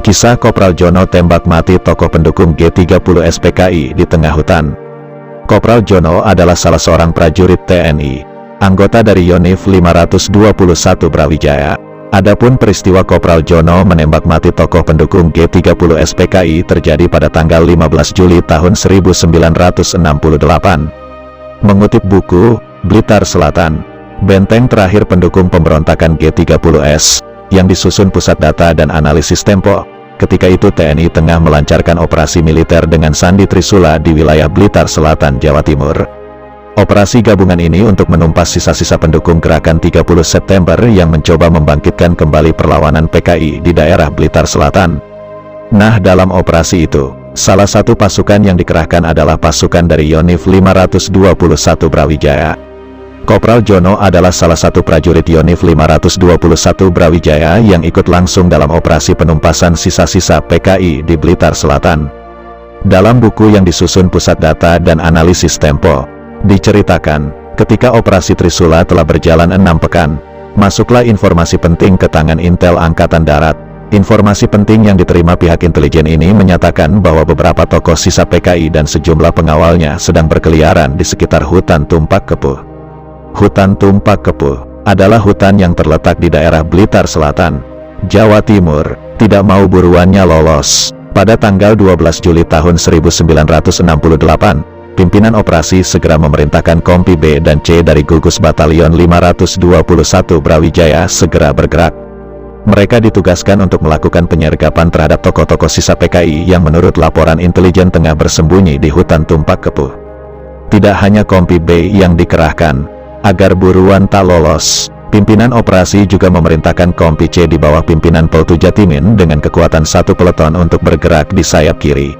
Kisah Kopral Jono tembak mati tokoh pendukung G30 SPKI di tengah hutan. Kopral Jono adalah salah seorang prajurit TNI, anggota dari Yonif 521 Brawijaya. Adapun peristiwa Kopral Jono menembak mati tokoh pendukung G30 SPKI terjadi pada tanggal 15 Juli tahun 1968. Mengutip buku Blitar Selatan, benteng terakhir pendukung pemberontakan G30S, yang disusun Pusat Data dan Analisis Tempo. Ketika itu TNI tengah melancarkan operasi militer dengan Sandi Trisula di wilayah Blitar Selatan, Jawa Timur. Operasi gabungan ini untuk menumpas sisa-sisa pendukung gerakan 30 September yang mencoba membangkitkan kembali perlawanan PKI di daerah Blitar Selatan. Nah, dalam operasi itu, salah satu pasukan yang dikerahkan adalah pasukan dari Yonif 521 Brawijaya. Kopral Jono adalah salah satu prajurit Yonif 521 Brawijaya yang ikut langsung dalam operasi penumpasan sisa-sisa PKI di Blitar Selatan. Dalam buku yang disusun Pusat Data dan Analisis Tempo, diceritakan, ketika operasi Trisula telah berjalan 6 pekan, masuklah informasi penting ke tangan Intel Angkatan Darat. Informasi penting yang diterima pihak intelijen ini menyatakan bahwa beberapa tokoh sisa PKI dan sejumlah pengawalnya sedang berkeliaran di sekitar hutan Tumpak Kepuh. Hutan Tumpak Kepuh adalah hutan yang terletak di daerah Blitar Selatan, Jawa Timur. Tidak mau buruannya lolos. Pada tanggal 12 Juli tahun 1968, pimpinan operasi segera memerintahkan Kompi B dan C dari Gugus Batalion 521 Brawijaya segera bergerak. Mereka ditugaskan untuk melakukan penyergapan terhadap tokoh-tokoh sisa PKI yang menurut laporan intelijen tengah bersembunyi di hutan Tumpak Kepuh. Tidak hanya Kompi B yang dikerahkan agar buruan tak lolos, pimpinan operasi juga memerintahkan Kompi C di bawah pimpinan Peltu Jatimin dengan kekuatan satu peleton untuk bergerak di sayap kiri.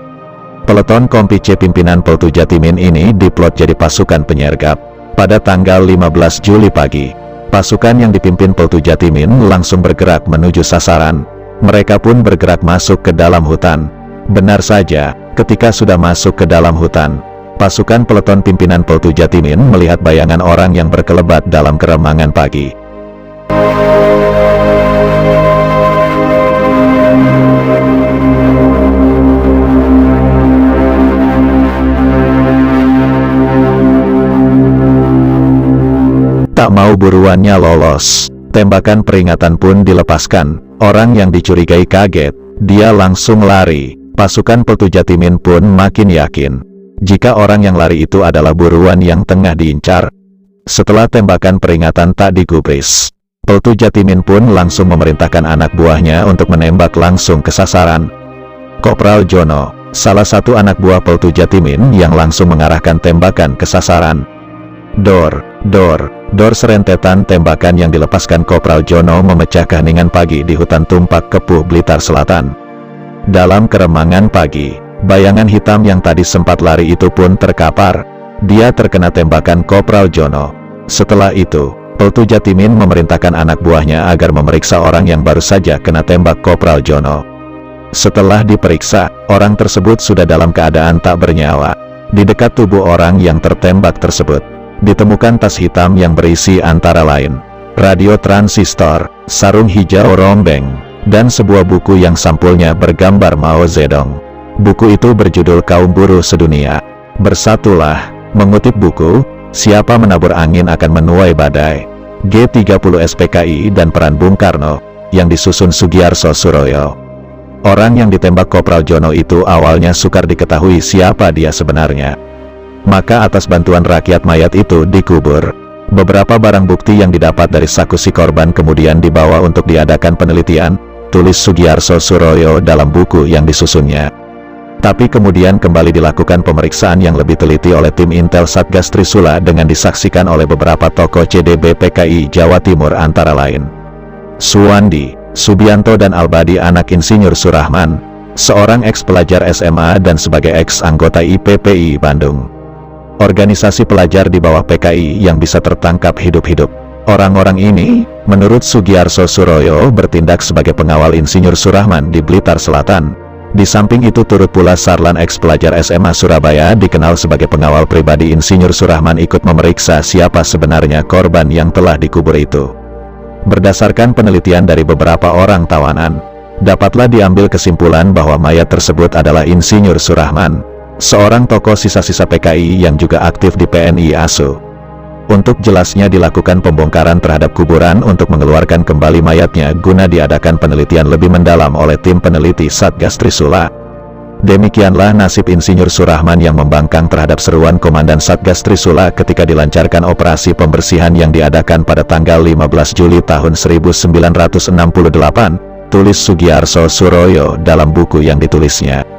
Peleton Kompi C pimpinan Peltu Jatimin ini diplot jadi pasukan penyergap. Pada tanggal 15 Juli pagi, pasukan yang dipimpin Peltu Jatimin langsung bergerak menuju sasaran. Mereka pun bergerak masuk ke dalam hutan. Benar saja, ketika sudah masuk ke dalam hutan, pasukan peleton pimpinan Peltu Jatimin melihat bayangan orang yang berkelebat dalam keremangan pagi. Tak mau buruannya lolos, tembakan peringatan pun dilepaskan. Orang yang dicurigai kaget, dia langsung lari. Pasukan Peltu Jatimin pun makin yakin jika orang yang lari itu adalah buruan yang tengah diincar. Setelah tembakan peringatan tak digubris, Peltu Jatimin pun langsung memerintahkan anak buahnya untuk menembak langsung ke sasaran. Kopral Jono, salah satu anak buah Peltu Jatimin yang langsung mengarahkan tembakan ke sasaran. Dor, serentetan tembakan yang dilepaskan Kopral Jono memecah keheningan pagi di hutan Tumpak Kepuh Blitar Selatan. Dalam keremangan pagi, bayangan hitam yang tadi sempat lari itu pun terkapar. Dia terkena tembakan Kopral Jono. Setelah itu, Peltu Jatimin memerintahkan anak buahnya agar memeriksa orang yang baru saja kena tembak Kopral Jono. Setelah diperiksa, orang tersebut sudah dalam keadaan tak bernyawa. Di dekat tubuh orang yang tertembak tersebut, ditemukan tas hitam yang berisi antara lain radio transistor, sarung hijau rombeng, dan sebuah buku yang sampulnya bergambar Mao Zedong. Buku itu berjudul Kaum Buruh Sedunia, Bersatulah. Mengutip buku, Siapa Menabur Angin Akan Menuai Badai, G30 SPKI dan Peran Bung Karno, yang disusun Sugiarso Suroyo. Orang yang ditembak Kopral Jono itu awalnya sukar diketahui siapa dia sebenarnya. Maka atas bantuan rakyat mayat itu dikubur. Beberapa barang bukti yang didapat dari saku si korban kemudian dibawa untuk diadakan penelitian, tulis Sugiarso Suroyo dalam buku yang disusunnya. Tapi kemudian kembali dilakukan pemeriksaan yang lebih teliti oleh tim Intel Satgas Trisula dengan disaksikan oleh beberapa tokoh CDB PKI Jawa Timur antara lain Suwandi, Subianto dan Albadi anak Insinyur Surahman, seorang eks-pelajar SMA dan sebagai eks-anggota IPPI Bandung. Organisasi pelajar di bawah PKI yang bisa tertangkap hidup-hidup. Orang-orang ini, menurut Sugiarso Suroyo, bertindak sebagai pengawal Insinyur Surahman di Blitar Selatan. Di samping itu turut pula Sarlan eks-pelajar SMA Surabaya dikenal sebagai pengawal pribadi Insinyur Surahman ikut memeriksa siapa sebenarnya korban yang telah dikubur itu. Berdasarkan penelitian dari beberapa orang tawanan, Dapatlah diambil kesimpulan bahwa mayat tersebut adalah Insinyur Surahman, seorang tokoh sisa-sisa PKI yang juga aktif di PNI ASU. Untuk jelasnya dilakukan pembongkaran terhadap kuburan untuk mengeluarkan kembali mayatnya guna diadakan penelitian lebih mendalam oleh tim peneliti Satgas Trisula. Demikianlah nasib Insinyur Surahman yang membangkang terhadap seruan Komandan Satgas Trisula ketika dilancarkan operasi pembersihan yang diadakan pada tanggal 15 Juli tahun 1968, tulis Sugiarso Suroyo dalam buku yang ditulisnya.